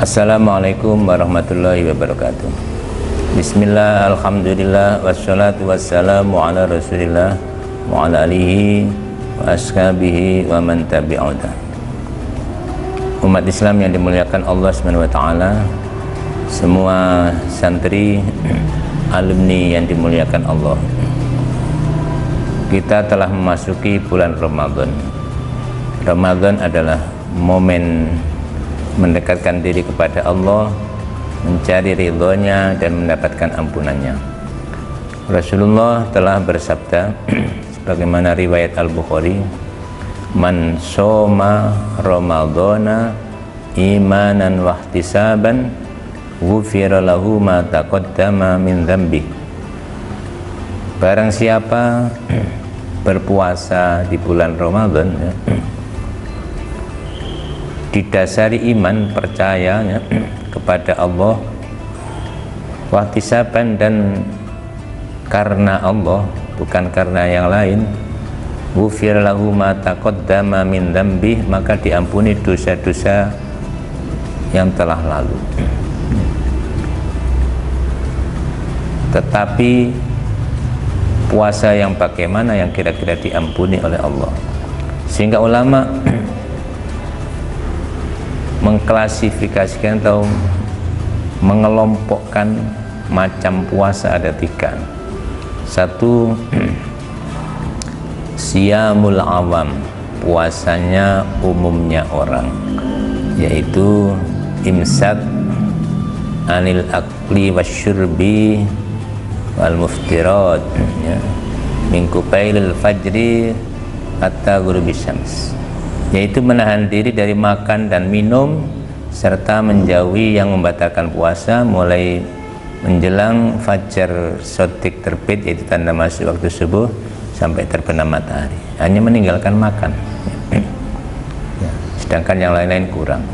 Assalamualaikum warahmatullahi wabarakatuh. Bismillah, alhamdulillah, wassalatu wassalamu ala rasulillah wa ala alihi wa ashabihi wa man tabi'udah. Umat Islam yang dimuliakan Allah SWT, semua santri alumni yang dimuliakan Allah, kita telah memasuki bulan Ramadan. Ramadan adalah momen mendekatkan diri kepada Allah, mencari ridhonya dan mendapatkan ampunannya. Rasulullah telah bersabda sebagaimana riwayat Al-Bukhari, man shoma ramadhana imanan wahtisaban ghufira lahu ma taqaddama min dzambi. Barang siapa berpuasa di bulan Ramadan didasari iman, percaya kepada Allah, wahtisaban, dan karena Allah, bukan karena yang lain, ghufir lahu ma taqaddama min dzambi, maka diampuni dosa-dosa yang telah lalu. Tetapi puasa yang bagaimana yang kira-kira diampuni oleh Allah? Sehingga ulama mengklasifikasikan atau mengelompokkan macam puasa ada tiga. Satu, siyamul awam, puasanya umumnya orang, yaitu imsak anil akli wasyurbi wal muftirat, min kubailil fajri hatta ghurubis syams, yaitu menahan diri dari makan dan minum serta menjauhi yang membatalkan puasa mulai menjelang fajar shadiq terbit, yaitu tanda masuk waktu subuh, sampai terbenam matahari. Hanya meninggalkan makan, sedangkan yang lain-lain kurang.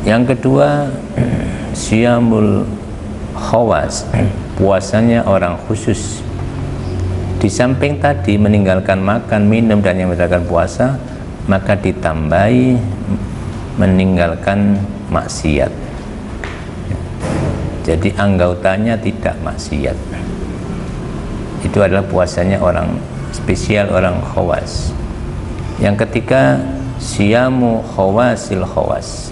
Yang kedua, siyamul khawas, puasanya orang khusus. Di samping tadi meninggalkan makan, minum, dan yang membatalkan puasa, maka ditambahi meninggalkan maksiat. Jadi anggotanya tidak maksiat. Itu adalah puasanya orang spesial, orang khawas. Yang ketiga, siyamu khawasil khawas,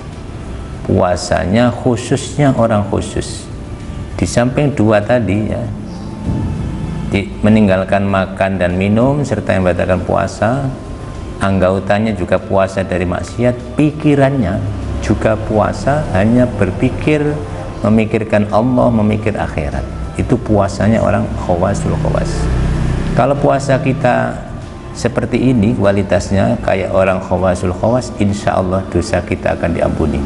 puasanya khususnya orang khusus. Di samping dua tadi, meninggalkan makan dan minum serta yang membatalkan puasa, anggotanya juga puasa dari maksiat, pikirannya juga puasa, hanya berpikir, memikirkan Allah, memikir akhirat. Itu puasanya orang khawasul khawas. Kalau puasa kita seperti ini kualitasnya kayak orang khawasul khawas, insya Allah dosa kita akan diampuni.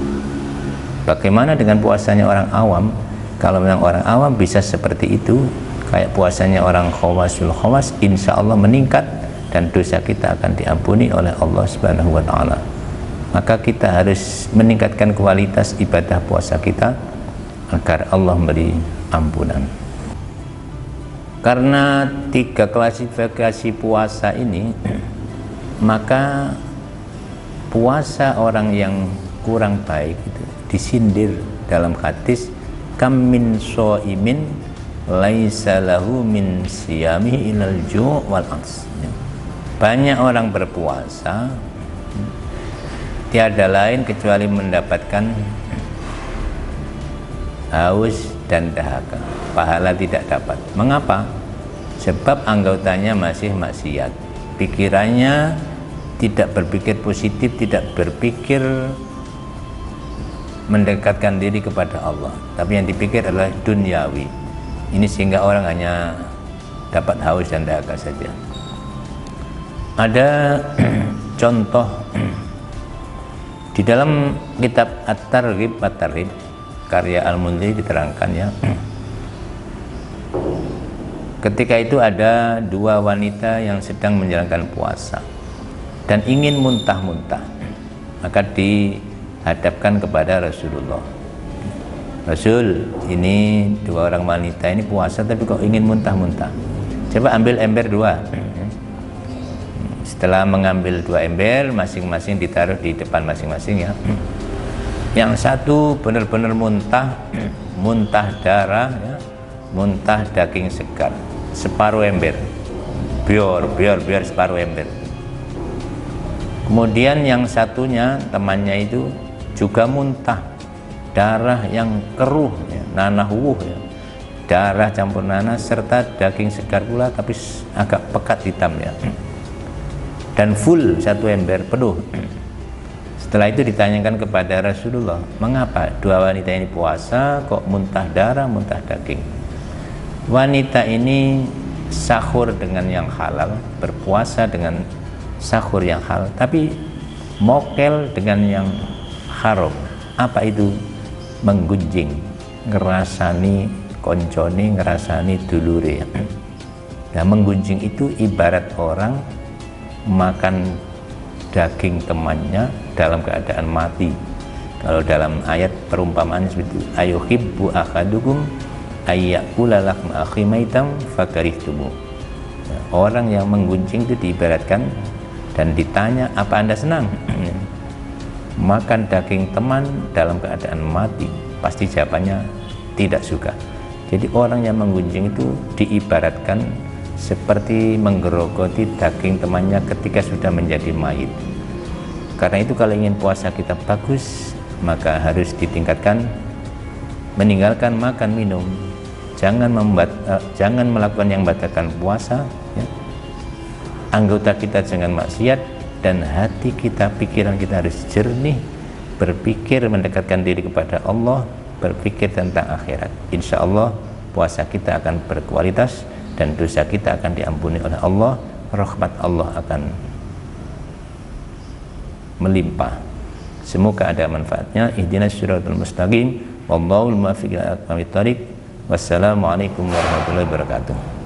Bagaimana dengan puasanya orang awam? Kalau memang orang awam bisa seperti itu, kayak puasanya orang khawasul khawas, insya Allah meningkat dan dosa kita akan diampuni oleh Allah Subhanahu wa ta'ala. Maka kita harus meningkatkan kualitas ibadah puasa kita agar Allah memberi ampunan. Karena tiga klasifikasi puasa ini, maka puasa orang yang kurang baik itu disindir dalam hadis, kam min shaimin laisa lahu min siyamihi ilal ju' wal ats. Banyak orang berpuasa tiada lain kecuali mendapatkan haus dan dahaga, pahala tidak dapat. Mengapa? Sebab anggotanya masih maksiat, pikirannya tidak berpikir positif, tidak berpikir mendekatkan diri kepada Allah, tapi yang dipikir adalah duniawi. Ini sehingga orang hanya dapat haus dan dahaga saja. Ada contoh di dalam kitab At-Targhib At-Tarhib karya Al-Mundhiri diterangkan, ketika itu ada dua wanita yang sedang menjalankan puasa dan ingin muntah-muntah, maka dihadapkan kepada Rasulullah. Rasul, ini dua orang wanita ini puasa tapi kok ingin muntah-muntah, coba ambil ember dua, Setelah mengambil 2 ember, masing-masing ditaruh di depan masing-masing ya. Yang satu benar-benar muntah, muntah darah ya, muntah daging segar, separuh ember, biar separuh ember. Kemudian yang satunya, temannya itu juga muntah darah yang keruh ya, nanah wuh ya, darah campur nanah serta daging segar pula tapi agak pekat hitam ya, dan full satu ember penuh. Setelah itu ditanyakan kepada Rasulullah, mengapa 2 wanita ini puasa kok muntah darah, muntah daging? Wanita ini sahur dengan yang halal, berpuasa dengan sahur yang halal, tapi mokel dengan yang haram. Apa itu? Menggunjing, ngerasani koncone, ngerasani dulure. Nah, menggunjing itu ibarat orang makan daging temannya dalam keadaan mati. Kalau dalam ayat perumpamaan seperti itu, ayuhibbu ahadukum ayyakula lahma akhi maitam fakarihtumu. Nah, orang yang menggunjing itu diibaratkan dan ditanya, apa Anda senang makan daging teman dalam keadaan mati? Pasti jawabannya tidak suka. Jadi orang yang menggunjing itu diibaratkan seperti menggerogoti daging temannya ketika sudah menjadi mayit. Karena itu kalau ingin puasa kita bagus, maka harus ditingkatkan meninggalkan makan minum, jangan melakukan yang membatalkan puasa ya. Anggota kita jangan maksiat, dan hati kita, pikiran kita harus jernih, berpikir mendekatkan diri kepada Allah, berpikir tentang akhirat. Insya Allah puasa kita akan berkualitas dan dosa kita akan diampuni oleh Allah, rahmat Allah akan melimpah. Semoga ada manfaatnya. Ihdinas siratal mustaqim, wallahul muwaffiq ila aqwamit thoriq. Wassalamualaikum warahmatullahi wabarakatuh.